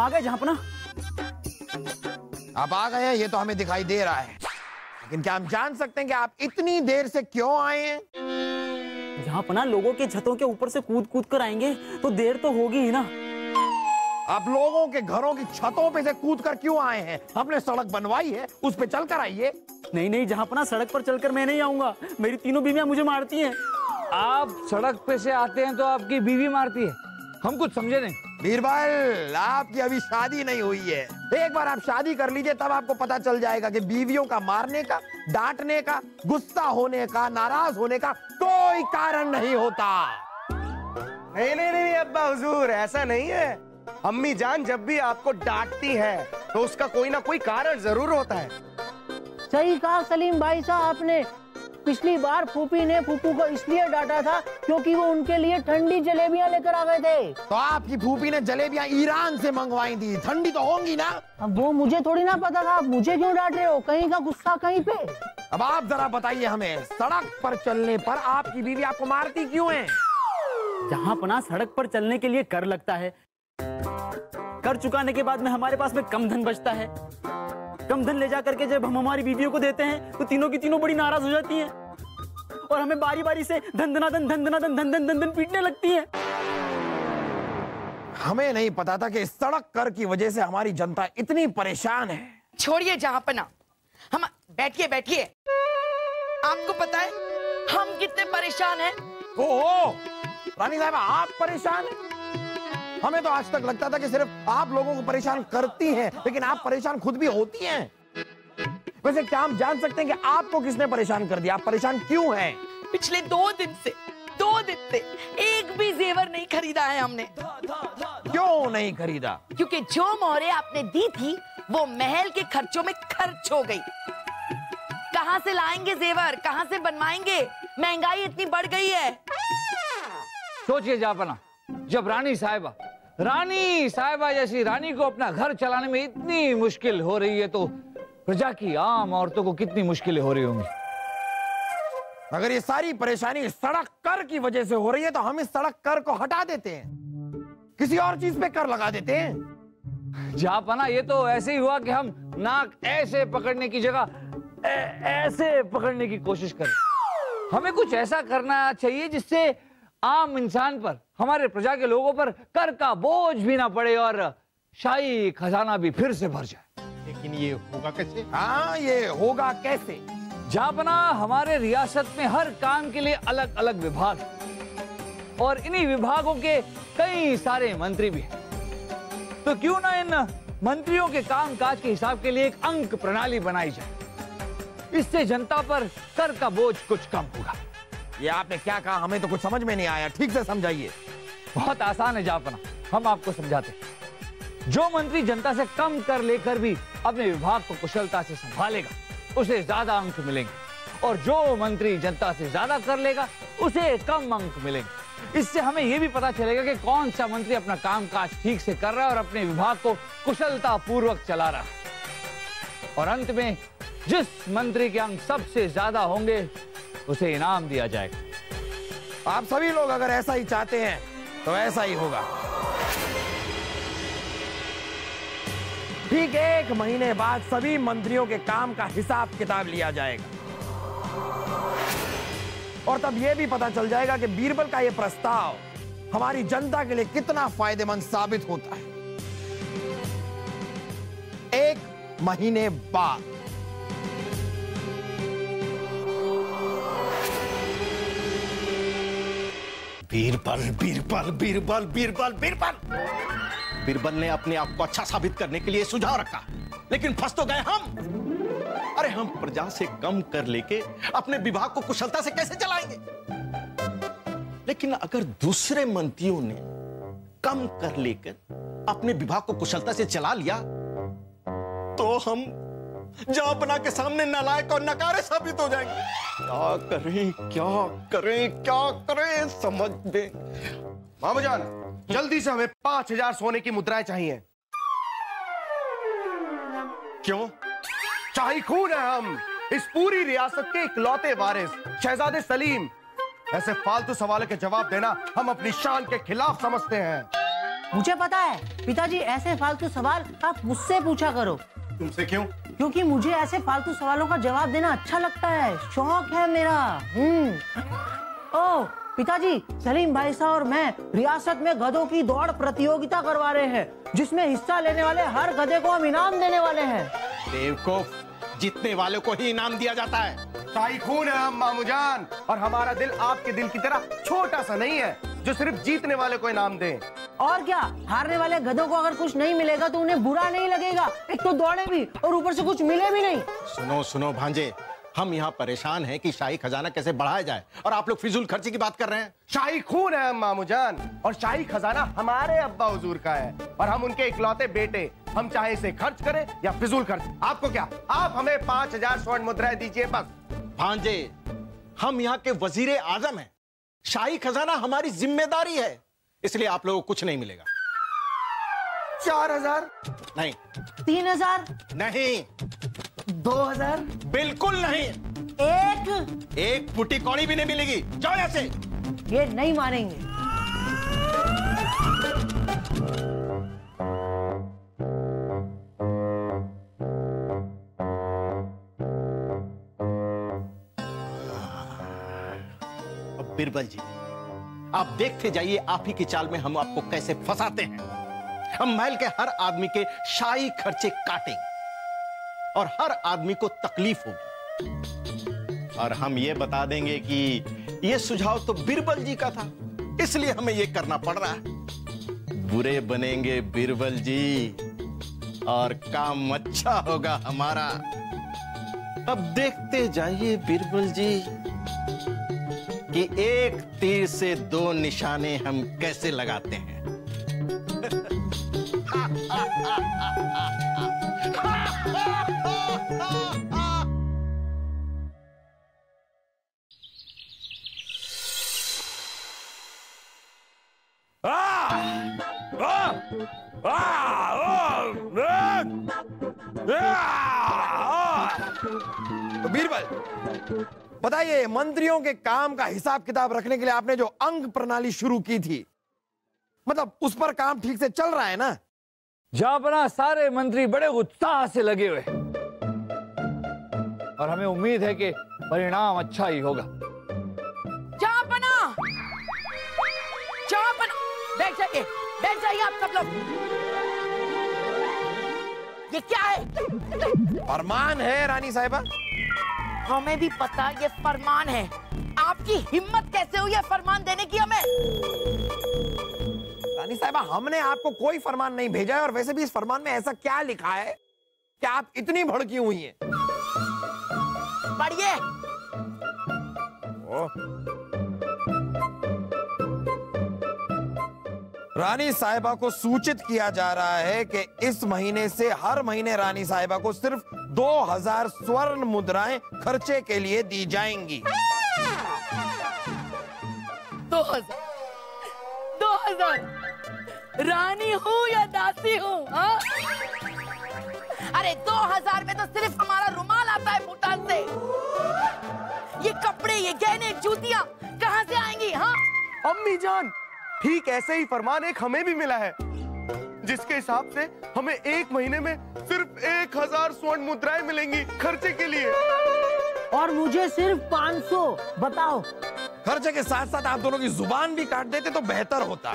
आ गए जहाँपना। आप आ गए हैं ये तो हमें दिखाई दे रहा है, लेकिन क्या हम जान सकते हैं कि आप इतनी देर से क्यों आए हैं? जहाँपना लोगों के छतों के ऊपर से कूद कूद कर आएंगे तो देर तो होगी ही ना। आप लोगों के घरों की छतों पे से कूद कर क्यों आए हैं? हमने सड़क बनवाई है, उस पे चल कर आइए। नहीं नहीं जहाँपना, सड़क पर चलकर मैं नहीं आऊंगा, मेरी तीनों बीवियां मुझे मारती हैं। आप सड़क पे से आते हैं तो आपकी बीवी मारती है, हम कुछ समझे नहीं। बीरबल, आपकी अभी शादी नहीं हुई है। एक बार आप शादी कर लीजिए, तब आपको पता चल जाएगा कि बीवियों का मारने का, डांटने का, गुस्सा होने का, नाराज होने का कोई कारण नहीं होता। नहीं नहीं नहीं अब्बा हुजूर, ऐसा नहीं है। अम्मी जान जब भी आपको डांटती है तो उसका कोई ना कोई कारण जरूर होता है। सही कहा सलीम भाई साहब आपने। पिछली बार फूफी ने फूफू को इसलिए डांटा था क्योंकि वो उनके लिए ठंडी जलेबियां लेकर आ गए थे। तो आपकी फूफी ने जलेबियां ईरान से मंगवाई थी, ठंडी तो होंगी ना। अब वो मुझे थोड़ी ना पता था, मुझे क्यों डांट रहे हो? कहीं का गुस्सा कहीं पे। अब आप जरा बताइए हमें, सड़क पर चलने पर आपकी बीवी आपको मारती क्यों है? जहाँपना सड़क पर चलने के लिए कर लगता है, कर चुकाने के बाद में हमारे पास में कम धन बचता है। कम धन ले जा करके जब हम हमारी बीवियों को देते हैं तो तीनों की तीनों बड़ी नाराज हो जाती हैं और हमें बारी बारी से धन धन धन धन धन धन धन धन धन पीटने लगती हैं। हमें नहीं पता था कि सड़क कर की वजह से हमारी जनता इतनी परेशान है। छोड़िए जहाँपना, हम बैठिए बैठिए। आपको पता है हम कितने परेशान हैं? ओहो, रानी साहब आप परेशान हैं? हमें तो आज तक लगता था कि सिर्फ आप लोगों को परेशान करती हैं, लेकिन आप परेशान खुद भी होती हैं। वैसे क्या हम जान सकते हैं कि आपको किसने परेशान कर दिया? आप परेशान क्यों हैं? पिछले 2 दिन से एक भी जेवर नहीं खरीदा है हमने। क्यों नहीं खरीदा? क्योंकि जो मोहरे आपने दी थी वो महल के खर्चों में खर्च हो गई। कहां से लाएंगे जेवर, कहां से बनवाएंगे? महंगाई इतनी बढ़ गई है। सोचिए जहाँपना, जब रानी साहिबा जैसी रानी को अपना घर चलाने में इतनी मुश्किल हो रही है तो प्रजा की आम औरतों को कितनी मुश्किलें हो रही होंगी। अगर ये सारी परेशानी सड़क कर की वजह से हो रही है तो हम इस सड़क कर को हटा देते हैं, किसी और चीज पे कर लगा देते हैं। जहाँपना, ये तो ऐसे ही हुआ कि हम नाक ऐसे पकड़ने की जगह ऐसे पकड़ने की कोशिश करें। हमें कुछ ऐसा करना चाहिए जिससे आम इंसान पर, हमारे प्रजा के लोगों पर कर का बोझ भी ना पड़े और शाही खजाना भी फिर से भर जाए। लेकिन ये होगा कैसे? हाँ, ये होगा कैसे? जहाँपना, हमारे रियासत में हर काम के लिए अलग अलग विभाग हैं और इन्हीं विभागों के कई सारे मंत्री भी हैं। तो क्यों ना इन मंत्रियों के कामकाज के हिसाब के लिए एक अंक प्रणाली बनाई जाए। इससे जनता पर कर का बोझ कुछ कम होगा। ये आपने क्या कहा? हमें तो कुछ समझ में नहीं आया, ठीक से समझाइए। बहुत आसान है जहाँपना, हम आपको समझाते हैं। जो मंत्री जनता से कम कर लेकर भी अपने विभाग को कुशलता से संभालेगा उसे ज्यादा अंक मिलेंगे और जो मंत्री जनता से ज्यादा कर लेगा उसे कम अंक मिलेंगे। इससे हमें यह भी पता चलेगा कि कौन सा मंत्री अपना कामकाज ठीक से कर रहा है और अपने विभाग को कुशलता पूर्वक चला रहा है। और अंत में जिस मंत्री के अंक सबसे ज्यादा होंगे उसे इनाम दिया जाएगा। आप सभी लोग अगर ऐसा ही चाहते हैं तो ऐसा ही होगा। ठीक 1 महीने बाद सभी मंत्रियों के काम का हिसाब किताब लिया जाएगा और तब यह भी पता चल जाएगा कि बीरबल का यह प्रस्ताव हमारी जनता के लिए कितना फायदेमंद साबित होता है। 1 महीने बाद बीरबल बीरबल बीरबल बीरबल बीरबल बीरबल ने अपने आप को अच्छा साबित करने के लिए सुझाव रखा, लेकिन फंस तो गए हम। अरे हम प्रजा से कम कर लेके अपने विभाग को कुशलता से कैसे चलाएंगे? लेकिन अगर दूसरे मंत्रियों ने कम कर लेकर अपने विभाग को कुशलता से चला लिया तो हम जहाँपना के सामने नालायक और नकारे साबित हो जाएंगे। क्या करें क्या करें क्या करें समझ दे। मामू जान, जल्दी से हमें 5000 सोने की मुद्राएं चाहिए। क्यों? शाही खून है हम, इस पूरी रियासत के इकलौते वारिस शहजादे सलीम। ऐसे फालतू सवालों के जवाब देना हम अपनी शान के खिलाफ समझते हैं। मुझे पता है पिताजी, ऐसे फालतू सवाल आप मुझसे पूछा करो। तुमसे क्यों? क्योंकि मुझे ऐसे फालतू सवालों का जवाब देना अच्छा लगता है, शौक है मेरा। ओह पिताजी, सलीम भाई साहब और मैं रियासत में गधों की दौड़ प्रतियोगिता करवा रहे हैं, जिसमें हिस्सा लेने वाले हर गधे को हम इनाम देने वाले हैं। बेवकूफ, जीतने वालों को ही इनाम दिया जाता है। शाही खून है हम मामूजान, और हमारा दिल आपके दिल की तरह छोटा सा नहीं है जो सिर्फ जीतने वाले को इनाम दे। और क्या, हारने वाले गधों को अगर कुछ नहीं मिलेगा तो उन्हें बुरा नहीं लगेगा। एक तो दौड़े भी और ऊपर से कुछ मिले भी नहीं। सुनो सुनो भांजे, हम यहाँ परेशान हैं कि शाही खजाना कैसे बढ़ाया जाए, और आप लोग फिजूल खर्ची की बात कर रहे हैं। शाही खून है हम मामूजान, और शाही खजाना हमारे अब्बा हुजूर का है, और हम उनके इकलौते बेटे। हम चाहे इसे खर्च करें या फिजूल खर्च, आपको क्या? आप हमें 5000 स्वर्ण मुद्राएं दीजिए बस। भांजे, हम यहाँ के वजीरे आजम हैं, शाही खजाना हमारी जिम्मेदारी है, इसलिए आप लोगों को कुछ नहीं मिलेगा। 4000 नहीं, 3000 नहीं, 2000 बिल्कुल नहीं, एक फुटी कौड़ी भी नहीं मिलेगी। जाओ यहाँ से। ये नहीं मानेंगे। बिरबल जी, आप देखते जाइए आप ही की चाल में हम आपको कैसे फंसाते हैं। हम महल के हर आदमी के शाही खर्चे काटेंगे और हर आदमी को तकलीफ होगी, और हम ये बता देंगे कि ये सुझाव तो बिरबल जी का था, इसलिए हमें ये करना पड़ रहा है। बुरे बनेंगे बिरबल जी और काम अच्छा होगा हमारा। अब देखते जाइए बिरबल जी कि एक तीर से 2 निशाने हम कैसे लगाते हैं। बीरबल, बताइए, मंत्रियों के काम का हिसाब किताब रखने के लिए आपने जो अंक प्रणाली शुरू की थी, मतलब उस पर काम ठीक से चल रहा है ना? जापना, सारे मंत्री बड़े उत्साह से लगे हुए, और हमें उम्मीद है कि परिणाम अच्छा ही होगा। जापना, जापना, बैठ जाइए आप सब लोग। ये क्या है? फरमान है रानी साहिबा। हमें भी पता ये फरमान है। आपकी हिम्मत कैसे हुई है फरमान देने की हमें? रानी साहिबा, हमने आपको कोई फरमान नहीं भेजा है, और वैसे भी इस फरमान में ऐसा क्या लिखा है कि आप इतनी भड़की हुई हैं? पढ़िए। रानी साहिबा को सूचित किया जा रहा है कि इस महीने से हर महीने रानी साहिबा को सिर्फ 2000 स्वर्ण मुद्राएं खर्चे के लिए दी जाएंगी। 2000 रानी हूँ या दासी हूँ? अरे 2000 में तो सिर्फ हमारा रुमाल आता है भूटान से। ये कपड़े, ये गहने, जूतियाँ कहाँ से आएंगी? हाँ अम्मी जान, ठीक ऐसे ही फरमान एक हमें भी मिला है, जिसके हिसाब से हमें एक महीने में सिर्फ 1000 स्वर्ण मुद्राएं मिलेंगी खर्चे के लिए। और मुझे सिर्फ 500। बताओ। खर्चे के साथ साथ आप दोनों की जुबान भी काट देते तो बेहतर होता।